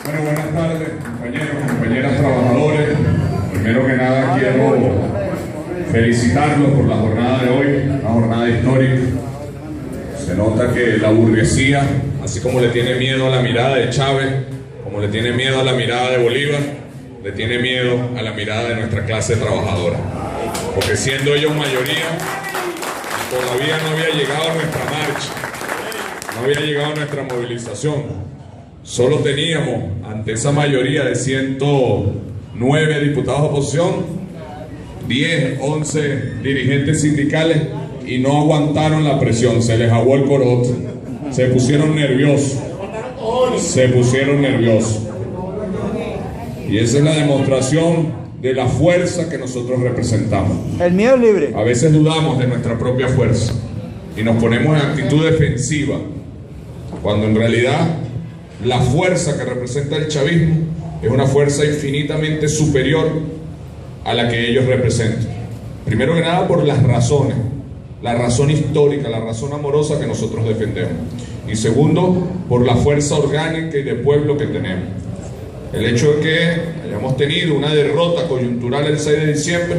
Bueno, buenas tardes, compañeros, compañeras, trabajadores. Primero que nada quiero felicitarlos por la jornada de hoy, una jornada histórica. Se nota que la burguesía, así como le tiene miedo a la mirada de Chávez, como le tiene miedo a la mirada de Bolívar, le tiene miedo a la mirada de nuestra clase trabajadora. Porque siendo ellos mayoría, todavía no había llegado nuestra marcha, no había llegado nuestra movilización. Solo teníamos, ante esa mayoría de 109 diputados de oposición, 10, 11 dirigentes sindicales, y no aguantaron la presión, se les aguó el coroto, se pusieron nerviosos, y esa es la demostración de la fuerza que nosotros representamos. El miedo es libre. A veces dudamos de nuestra propia fuerza y nos ponemos en actitud defensiva, cuando en realidad la fuerza que representa el chavismo es una fuerza infinitamente superior a la que ellos representan. Primero que nada por las razones, la razón histórica, la razón amorosa que nosotros defendemos. Y segundo, por la fuerza orgánica y de pueblo que tenemos. El hecho de que hayamos tenido una derrota coyuntural el 6 de diciembre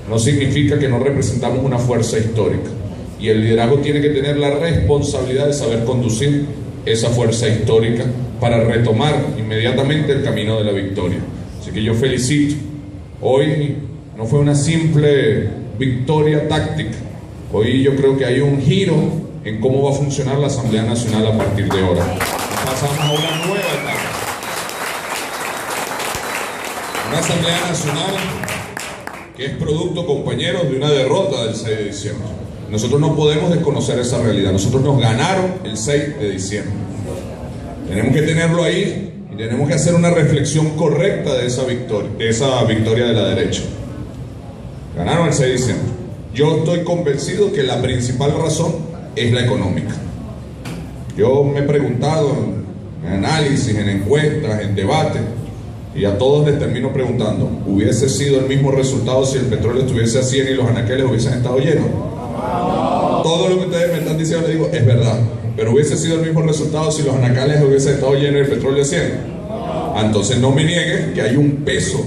no significa que no representamos una fuerza histórica. Y el liderazgo tiene que tener la responsabilidad de saber conducir esa fuerza histórica para retomar inmediatamente el camino de la victoria. Así que yo felicito. Hoy no fue una simple victoria táctica. Hoy yo creo que hay un giro en cómo va a funcionar la Asamblea Nacional a partir de ahora. Pasamos a una nueva etapa. Una Asamblea Nacional que es producto, compañeros, de una derrota del 6 de diciembre. Nosotros no podemos desconocer esa realidad. Nosotros nos ganaron el 6 de diciembre. Tenemos que tenerlo ahí y tenemos que hacer una reflexión correcta de esa victoria de la derecha. Ganaron el 6 de diciembre. Yo estoy convencido que la principal razón es la económica. Yo me he preguntado en análisis, en encuestas, en debates, y a todos les termino preguntando, ¿hubiese sido el mismo resultado si el petróleo estuviese a 100 y los anaqueles hubiesen estado llenos? Todo lo que ustedes me están diciendo, les digo, es verdad. Pero hubiese sido el mismo resultado si los anaqueles hubiesen estado llenos y el petróleo a 100. Entonces no me nieguen que hay un peso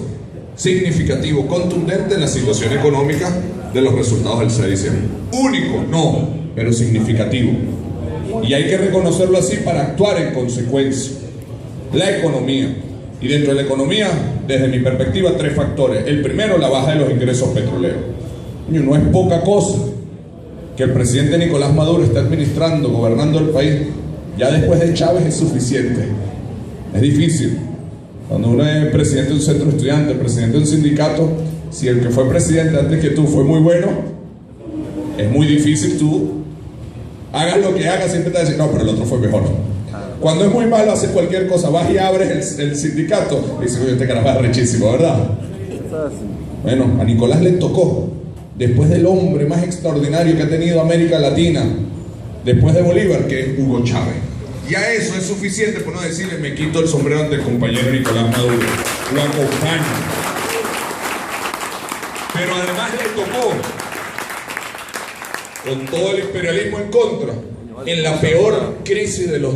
significativo, contundente en la situación económica de los resultados del 6 de diciembre. Único, no, pero significativo. Y hay que reconocerlo así para actuar en consecuencia. La economía. Y dentro de la economía, desde mi perspectiva, 3 factores. El primero, la baja de los ingresos petroleros. No es poca cosa que el presidente Nicolás Maduro está administrando, gobernando el país. Ya después de Chávez es suficiente. Es difícil. Cuando uno es presidente de un centro estudiante, presidente de un sindicato, si el que fue presidente antes que tú fue muy bueno, es muy difícil tú, hagas lo que hagas, siempre te vas a decir, no, pero el otro fue mejor. Cuando es muy malo, haces cualquier cosa, vas y abres el sindicato, y dices, oye, este carajo es rechísimo, ¿verdad? Bueno, a Nicolás le tocó, después del hombre más extraordinario que ha tenido América Latina, después de Bolívar, que es Hugo Chávez. Ya eso es suficiente por no decirle, me quito el sombrero ante el compañero Nicolás Maduro, lo acompaño. Pero además le tocó, con todo el imperialismo en contra, en la peor crisis de los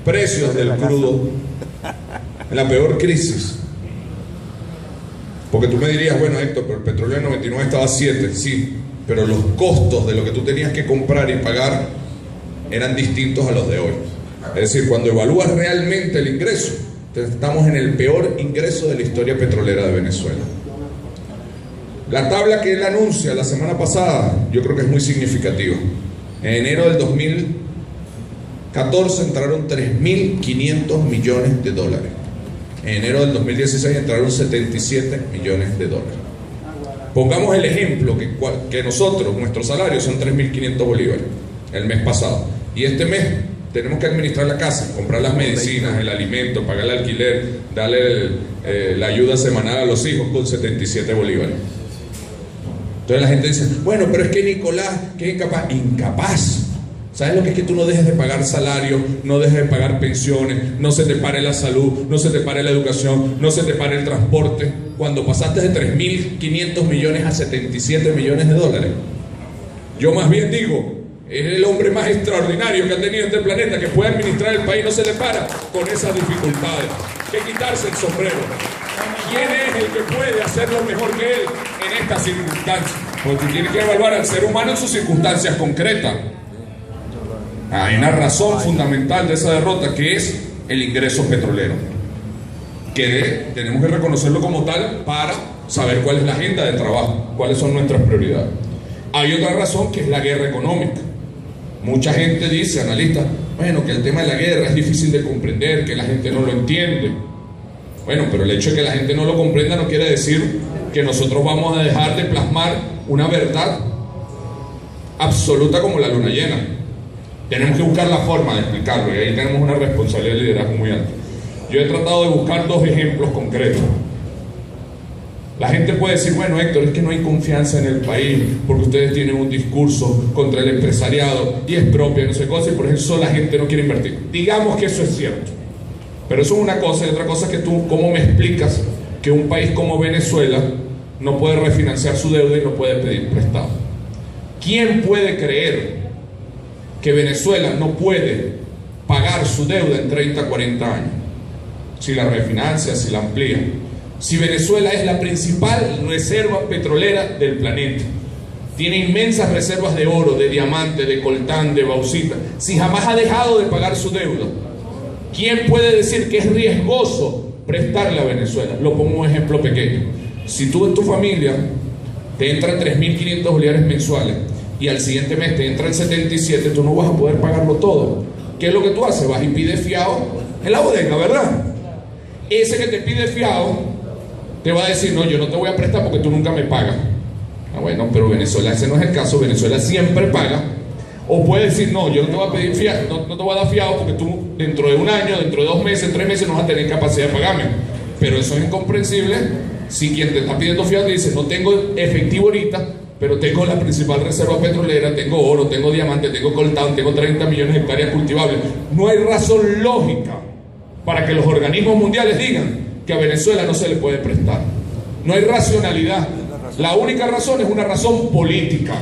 precios del crudo, en la peor crisis. Porque tú me dirías, bueno, Héctor, pero el petróleo en 99 estaba a 7, sí, pero los costos de lo que tú tenías que comprar y pagar eran distintos a los de hoy. Es decir, cuando evalúas realmente el ingreso, estamos en el peor ingreso de la historia petrolera de Venezuela. La tabla que él anuncia la semana pasada, yo creo que es muy significativa. En enero del 2014 entraron 3.500 millones de dólares. En enero del 2016 entraron 77 millones de dólares. Pongamos el ejemplo que nosotros, nuestros salarios son 3.500 bolívares el mes pasado. Y este mes tenemos que administrar la casa, comprar las medicinas, el alimento, pagar el alquiler, darle la ayuda semanal a los hijos con 77 bolívares. Entonces la gente dice, bueno, pero es que Nicolás, que es incapaz. Incapaz. ¿Sabes lo que es que tú no dejes de pagar salario, no dejes de pagar pensiones, no se te pare la salud, no se te pare la educación, no se te pare el transporte? Cuando pasaste de 3.500 millones a 77 millones de dólares. Yo más bien digo, Es el hombre más extraordinario que ha tenido este planeta, que puede administrar el país, no se le para con esas dificultades. Hay que quitarse el sombrero. ¿Quién es el que puede hacerlo mejor que él en estas circunstancias? Porque tiene que evaluar al ser humano en sus circunstancias concretas. Hay una razón fundamental de esa derrota, que es el ingreso petrolero, que tenemos que reconocerlo como tal para saber cuál es la agenda de trabajo, cuáles son nuestras prioridades. Hay otra razón, que es la guerra económica. Mucha gente dice, analistas, bueno, que el tema de la guerra es difícil de comprender, que la gente no lo entiende. Bueno, pero el hecho de que la gente no lo comprenda no quiere decir que nosotros vamos a dejar de plasmar una verdad absoluta como la luna llena. Tenemos que buscar la forma de explicarlo, y ahí tenemos una responsabilidad de liderazgo muy alta. Yo he tratado de buscar dos ejemplos concretos. La gente puede decir, bueno, Héctor, es que no hay confianza en el país porque ustedes tienen un discurso contra el empresariado y es propio, no sé cosa, y por eso la gente no quiere invertir. Digamos que eso es cierto, pero eso es una cosa, y otra cosa es que tú, ¿cómo me explicas que un país como Venezuela no puede refinanciar su deuda y no puede pedir prestado? ¿Quién puede creer que Venezuela no puede pagar su deuda en 30, 40 años? Si la refinancia, si la amplía. Si Venezuela es la principal reserva petrolera del planeta, tiene inmensas reservas de oro, de diamante, de coltán, de bauxita, si jamás ha dejado de pagar su deuda, ¿quién puede decir que es riesgoso prestarle a Venezuela? Lo pongo un ejemplo pequeño. Si tú en tu familia te entran 3.500 bolívares mensuales y al siguiente mes te entran 77, tú no vas a poder pagarlo todo. ¿Qué es lo que tú haces? Vas y pides fiado en la bodega, ¿verdad? Ese que te pide fiado te va a decir, no, yo no te voy a prestar porque tú nunca me pagas. Ah, bueno, pero Venezuela, ese no es el caso. Venezuela siempre paga. O puede decir, no, yo no te voy a pedir fiado, no te voy a dar fiado porque tú dentro de un año, dentro de 2 meses, 3 meses no vas a tener capacidad de pagarme. Pero eso es incomprensible si quien te está pidiendo fiado te dice, no tengo efectivo ahorita, pero tengo la principal reserva petrolera, tengo oro, tengo diamante, tengo coltán, tengo 30 millones de hectáreas cultivables. No hay razón lógica para que los organismos mundiales digan que a Venezuela no se le puede prestar. No hay racionalidad. La única razón es una razón política.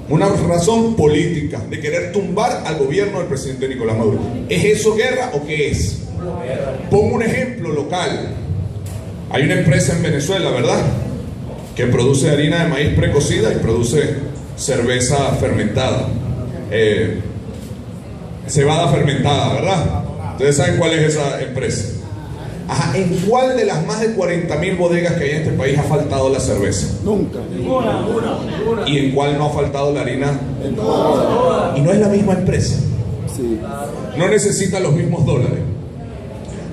Una razón política de querer tumbar al gobierno del presidente Nicolás Maduro. ¿Es eso guerra o qué es? Pongo un ejemplo local. Hay una empresa en Venezuela, ¿verdad?, que produce harina de maíz precocida y produce cerveza fermentada, cebada fermentada, ¿verdad? Ustedes saben cuál es esa empresa. Ajá, ¿en cuál de las más de 40.000 bodegas que hay en este país ha faltado la cerveza? Nunca. ¿Y en cuál no ha faltado la harina? Y no es la misma empresa. Sí. No necesita los mismos dólares.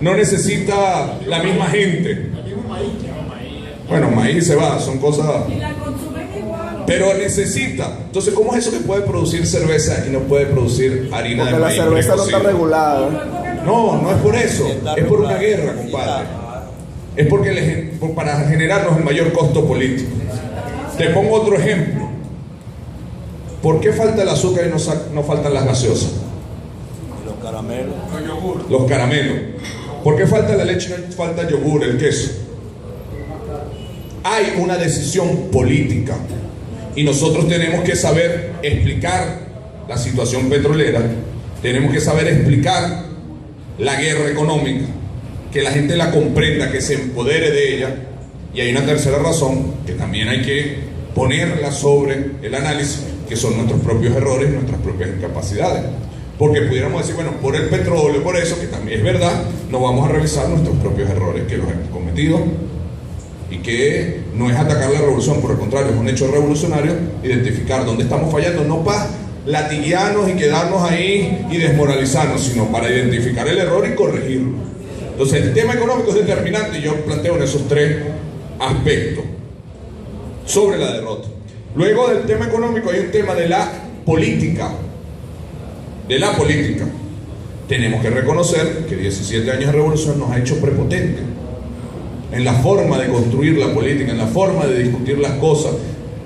No necesita la misma gente. Bueno, maíz y cebada son cosas... Pero necesita. Entonces, ¿cómo es eso que puede producir cerveza y no puede producir harina de maíz? Porque la cerveza no está regulada. No, no es por eso. Es por una guerra, compadre. Es porque para generarnos el mayor costo político. Te pongo otro ejemplo. ¿Por qué falta el azúcar y no faltan las gaseosas? Los caramelos. Los caramelos. ¿Por qué falta la leche y no falta el yogur, el queso? Hay una decisión política. Y nosotros tenemos que saber explicar la situación petrolera, tenemos que saber explicar la guerra económica, que la gente la comprenda, que se empodere de ella. Y hay una tercera razón que también hay que ponerla sobre el análisis, que son nuestros propios errores, nuestras propias incapacidades. Porque pudiéramos decir, bueno, por el petróleo, por eso, que también es verdad, no vamos a revisar nuestros propios errores que los hemos cometido. Y que no es atacar la revolución, por el contrario, es un hecho revolucionario identificar dónde estamos fallando, no para latiguearnos y quedarnos ahí y desmoralizarnos, sino para identificar el error y corregirlo. Entonces el tema económico es determinante y yo planteo en esos 3 aspectos sobre la derrota. Luego del tema económico hay un tema de la política. De la política. Tenemos que reconocer que 17 años de revolución nos ha hecho prepotentes en la forma de construir la política, en la forma de discutir las cosas.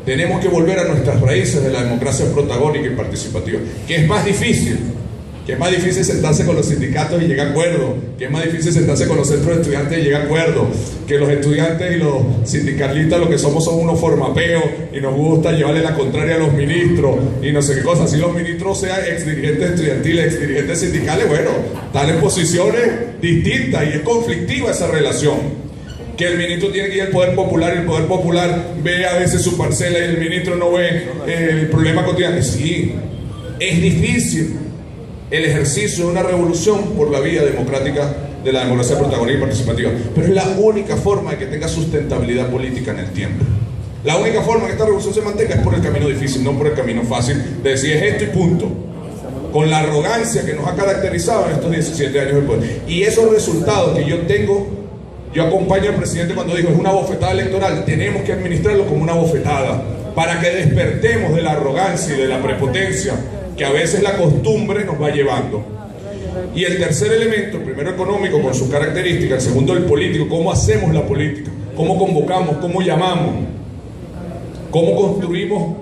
Tenemos que volver a nuestras raíces de la democracia protagónica y participativa, que es más difícil, Que es más difícil sentarse con los sindicatos y llegar a acuerdo, que es más difícil sentarse con los centros de estudiantes y llegar a acuerdo, que los estudiantes y los sindicalistas lo que somos son unos formapeos y nos gusta llevarle la contraria a los ministros y no sé qué cosas. Si los ministros sean exdirigentes estudiantiles, exdirigentes sindicales, bueno, están en posiciones distintas y es conflictiva esa relación. Que el ministro tiene que ir al poder popular y el poder popular ve a veces su parcela y el ministro no ve el problema cotidiano. Sí, es difícil el ejercicio de una revolución por la vía democrática de la democracia protagónica y participativa, pero es la única forma de que tenga sustentabilidad política en el tiempo. La única forma de que esta revolución se mantenga es por el camino difícil, no por el camino fácil de decir es esto y punto, con la arrogancia que nos ha caracterizado en estos 17 años de poder. Y esos resultados que yo tengo, yo acompaño al presidente cuando dijo es una bofetada electoral, tenemos que administrarlo como una bofetada para que despertemos de la arrogancia y de la prepotencia que a veces la costumbre nos va llevando. Y el tercer elemento, el primero económico con sus características, el segundo el político, cómo hacemos la política, cómo convocamos, cómo llamamos, cómo construimos.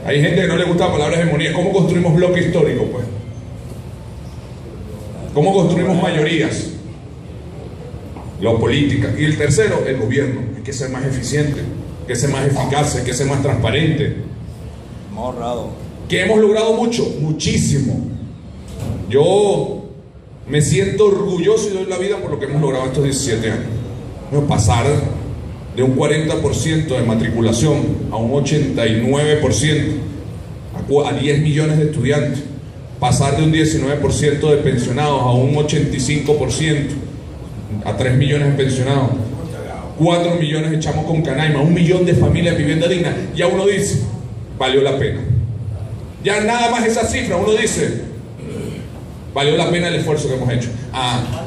Hay gente que no le gusta la palabra hegemonía, cómo construimos bloque histórico, pues. Cómo construimos mayorías, la política. Y el tercero, el gobierno. Hay que ser más eficiente, hay que ser más eficaz, hay que ser más transparente. Que hemos logrado mucho, muchísimo. Yo me siento orgulloso y doy la vida por lo que hemos logrado estos 17 años. Pasar de un 40% de matriculación a un 89%, a 10 millones de estudiantes, pasar de un 19% de pensionados a un 85%, a 3 millones de pensionados, 4 millones echamos con Canaima, 1 millón de familias en vivienda digna. Ya uno dice, valió la pena. Ya nada más esa cifra, uno dice, valió la pena el esfuerzo que hemos hecho.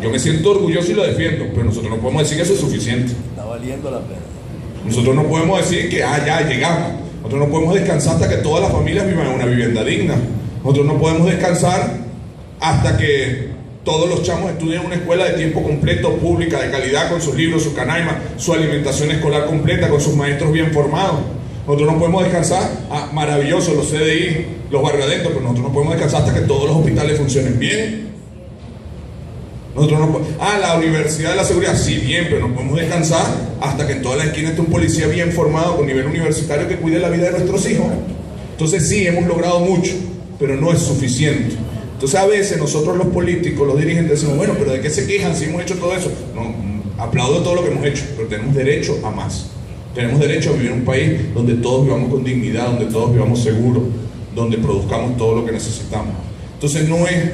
Yo me siento orgulloso y lo defiendo, pero nosotros no podemos decir que eso es suficiente. Está valiendo la pena. Nosotros no podemos decir que ya llegamos. Nosotros no podemos descansar hasta que todas las familias vivan en una vivienda digna. Nosotros no podemos descansar hasta que todos los chamos estudien en una escuela de tiempo completo, pública, de calidad, con sus libros, su canaima, su alimentación escolar completa, con sus maestros bien formados. Nosotros no podemos descansar, maravilloso, los CDI, los barrios adentro, pero nosotros no podemos descansar hasta que todos los hospitales funcionen bien. Nosotros no podemos, la Universidad de la Seguridad, sí, bien, pero no podemos descansar hasta que en todas las esquinas esté un policía bien formado, con nivel universitario, que cuide la vida de nuestros hijos. Entonces sí, hemos logrado mucho, pero no es suficiente. Entonces a veces nosotros los políticos, los dirigentes decimos, bueno, pero ¿de qué se quejan si hemos hecho todo eso? No, aplaudo todo lo que hemos hecho, pero tenemos derecho a más. Tenemos derecho a vivir en un país donde todos vivamos con dignidad, donde todos vivamos seguros, donde produzcamos todo lo que necesitamos. Entonces no es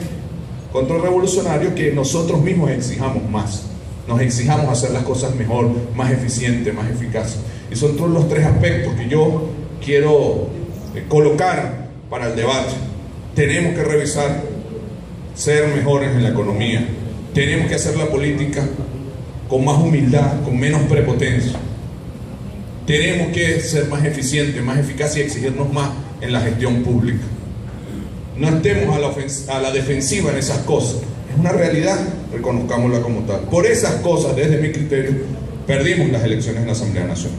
contrarrevolucionario que nosotros mismos exijamos más, nos exijamos hacer las cosas mejor, más eficientes, más eficaces. Y son todos los tres aspectos que yo quiero colocar para el debate. Tenemos que revisar, ser mejores en la economía, tenemos que hacer la política con más humildad, con menos prepotencia. Tenemos que ser más eficientes, más eficaces y exigirnos más en la gestión pública. No estemos a la defensiva en esas cosas. Es una realidad, reconozcámosla como tal. Por esas cosas, desde mi criterio, perdimos las elecciones en la Asamblea Nacional.